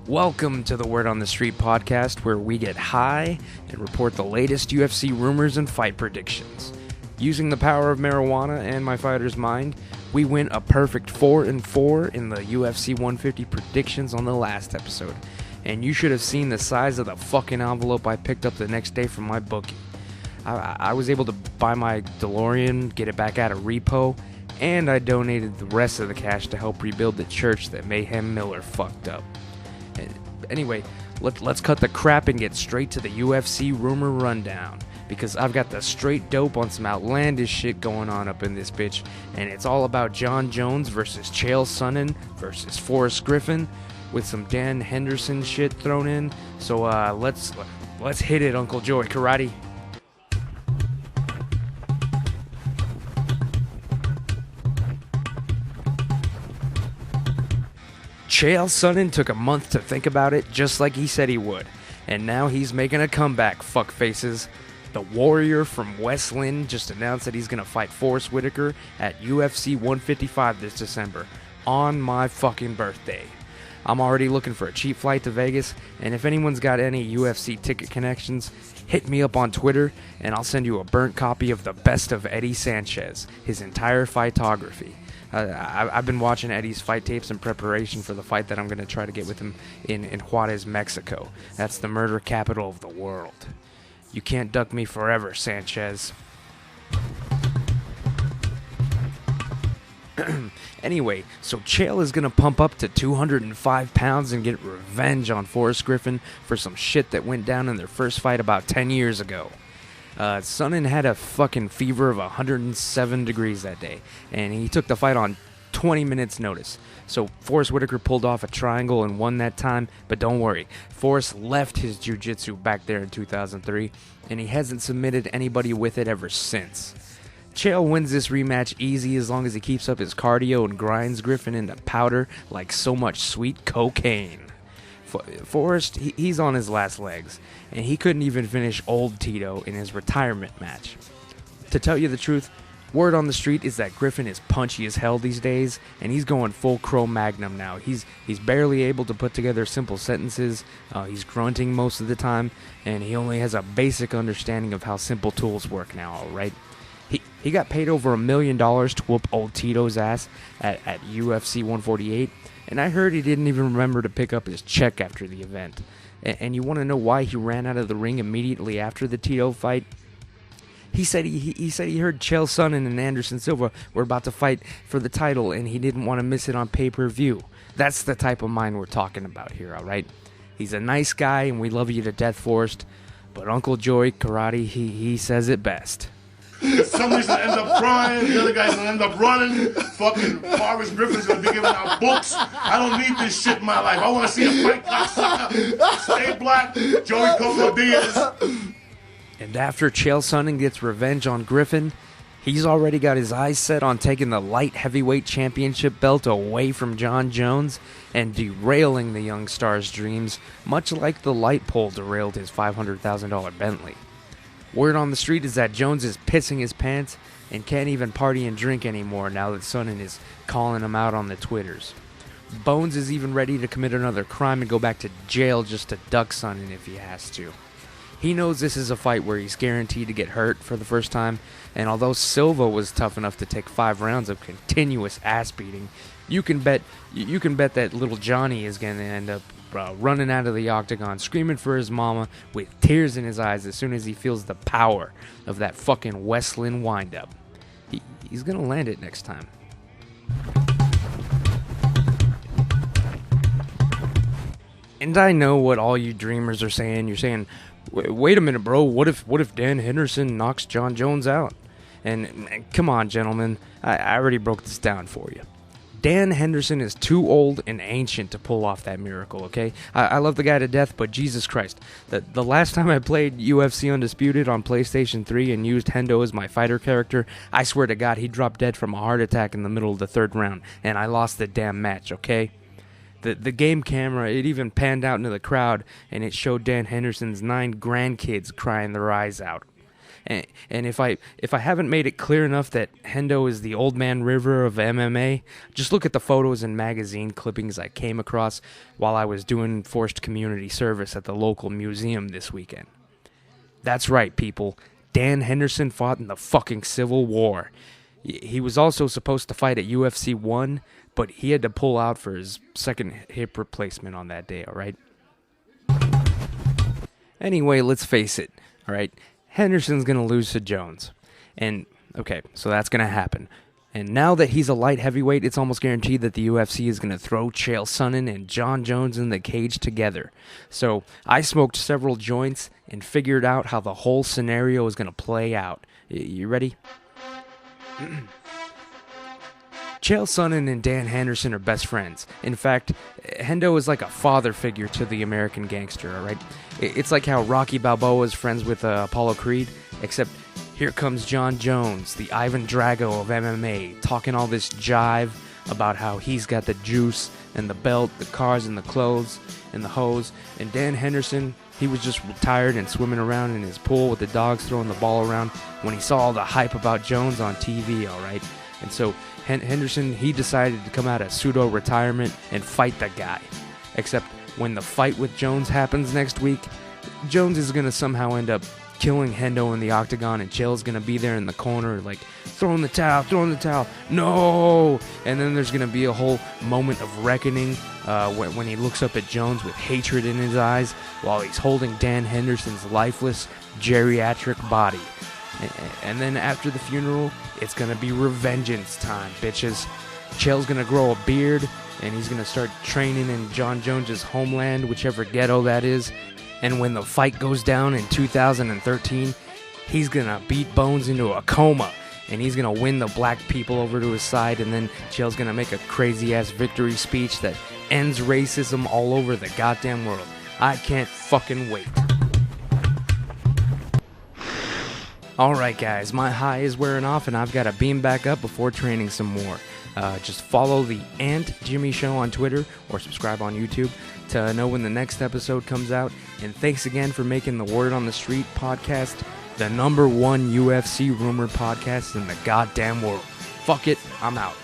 Welcome to the Word on the Street podcast, where we get high and report the latest UFC rumors and fight predictions. Using the power of marijuana and my fighter's mind, we went a perfect 4-4 in the UFC 150 predictions on the last episode. And you should have seen the size of the fucking envelope I picked up the next day from my bookie. I was able to buy my DeLorean, get it back out of repo, and I donated the rest of the cash to help rebuild the church that Mayhem Miller fucked up. Anyway, let's cut the crap and get straight to the UFC rumor rundown, because I've got the straight dope on some outlandish shit going on up in this bitch, and it's all about Jon Jones versus Chael Sonnen versus Forrest Griffin, with some Dan Henderson shit thrown in. So let's hit it, Uncle Joey Karate. Chael Sonnen took a month to think about it, just like he said he would. And now he's making a comeback, fuckfaces. The Warrior from West Lynn just announced that he's going to fight Forrest Whitaker at UFC 155 this December, on my fucking birthday. I'm already looking for a cheap flight to Vegas, and if anyone's got any UFC ticket connections, hit me up on Twitter, and I'll send you a burnt copy of the best of Eddie Sanchez, his entire fightography. I've been watching Eddie's fight tapes in preparation for the fight that I'm going to try to get with him in Juarez, Mexico. That's the murder capital of the world. You can't duck me forever, Sanchez. Anyway, so Chael is going to pump up to 205 pounds and get revenge on Forrest Griffin for some shit that went down in their first fight about 10 years ago. Sonnen had a fucking fever of 107 degrees that day, and he took the fight on 20 minutes notice. So Forrest Whitaker pulled off a triangle and won that time, but don't worry, Forrest left his jiu-jitsu back there in 2003, and he hasn't submitted anybody with it ever since. Chael wins this rematch easy as long as he keeps up his cardio and grinds Griffin into powder like so much sweet cocaine. Forrest, he's on his last legs, and he couldn't even finish old Tito in his retirement match. To tell you the truth, word on the street is that Griffin is punchy as hell these days, and he's going full Cro-magnum now. He's barely able to put together simple sentences, he's grunting most of the time, and he only has a basic understanding of how simple tools work now, alright? He got paid over $1 million to whoop old Tito's ass at UFC 148, and I heard he didn't even remember to pick up his check after the event. And you want to know why he ran out of the ring immediately after the Tito fight? He said he heard Chael Sonnen and Anderson Silva were about to fight for the title, and he didn't want to miss it on pay-per-view. That's the type of mind we're talking about here, alright? He's a nice guy, and we love you to death, Forrest, but Uncle Joey Karate, he says it best. Somebody's gonna end up crying, the other guy's gonna end up running. Fucking Forrest Griffin's gonna be giving out books. I don't need this shit in my life. I wanna see a fight cocksucker. Stay black, Joey Coco Diaz. And after Chael Sonnen gets revenge on Griffin, he's already got his eyes set on taking the light heavyweight championship belt away from Jon Jones and derailing the young star's dreams, much like the light pole derailed his $500,000 Bentley. Word on the street is that Jones is pissing his pants and can't even party and drink anymore now that Sonnen is calling him out on the Twitters. Bones is even ready to commit another crime and go back to jail just to duck Sonnen if he has to. He knows this is a fight where he's guaranteed to get hurt for the first time, and although Silva was tough enough to take 5 rounds of continuous ass beating, you can bet that little Johnny is going to end up running out of the octagon screaming for his mama with tears in his eyes as soon as he feels the power of that fucking West Lynn windup. He's gonna land it next time. And I know what all you dreamers are saying. You're saying, wait a minute, bro, what if Dan Henderson knocks Jon Jones out? And come on, gentlemen, I already broke this down for you. Dan Henderson is too old and ancient to pull off that miracle, okay? I love the guy to death, but Jesus Christ. The last time I played UFC Undisputed on PlayStation 3 and used Hendo as my fighter character, I swear to God, he dropped dead from a heart attack in the middle of the 3rd round, and I lost the damn match, okay? The game camera, it even panned out into the crowd, and it showed Dan Henderson's 9 grandkids crying their eyes out. And if I haven't made it clear enough that Hendo is the old man River of MMA, just look at the photos and magazine clippings I came across while I was doing forced community service at the local museum this weekend. That's right, people. Dan Henderson fought in the fucking Civil War. He was also supposed to fight at UFC 1, but he had to pull out for his second hip replacement on that day, alright? Anyway, let's face it, alright? Henderson's gonna lose to Jones. And, okay, so that's gonna happen. And now that he's a light heavyweight, it's almost guaranteed that the UFC is going to throw Chael Sonnen and Jon Jones in the cage together. So I smoked several joints and figured out how the whole scenario is going to play out. You ready? Chael Sonnen and Dan Henderson are best friends. In fact, Hendo is like a father figure to the American gangster, alright? It's like how Rocky Balboa is friends with Apollo Creed, except here comes Jon Jones, the Ivan Drago of MMA, talking all this jive about how he's got the juice and the belt, the cars and the clothes and the hose. And Dan Henderson, he was just retired and swimming around in his pool with the dogs throwing the ball around when he saw all the hype about Jones on TV, alright? And so Henderson, he decided to come out of pseudo-retirement and fight the guy. Except when the fight with Jones happens next week, Jones is going to somehow end up killing Hendo in the octagon, and Chael's gonna be there in the corner, like, throwing the towel, no! And then there's gonna be a whole moment of reckoning when he looks up at Jones with hatred in his eyes while he's holding Dan Henderson's lifeless, geriatric body. And then after the funeral, it's gonna be revengeance time, bitches. Chael's gonna grow a beard, and he's gonna start training in Jon Jones's homeland, whichever ghetto that is. And when the fight goes down in 2013, he's gonna beat Bones into a coma, and he's gonna win the black people over to his side, and then Chael's gonna make a crazy-ass victory speech that ends racism all over the goddamn world. I can't fucking wait. Alright guys, my high is wearing off, and I've got to beam back up before training some more. Just follow the Ant Jimmy Show on Twitter, or subscribe on YouTube to know when the next episode comes out. And thanks again for making the Word on the Street podcast the #1 UFC rumored podcast in the goddamn world. Fuck it, I'm out.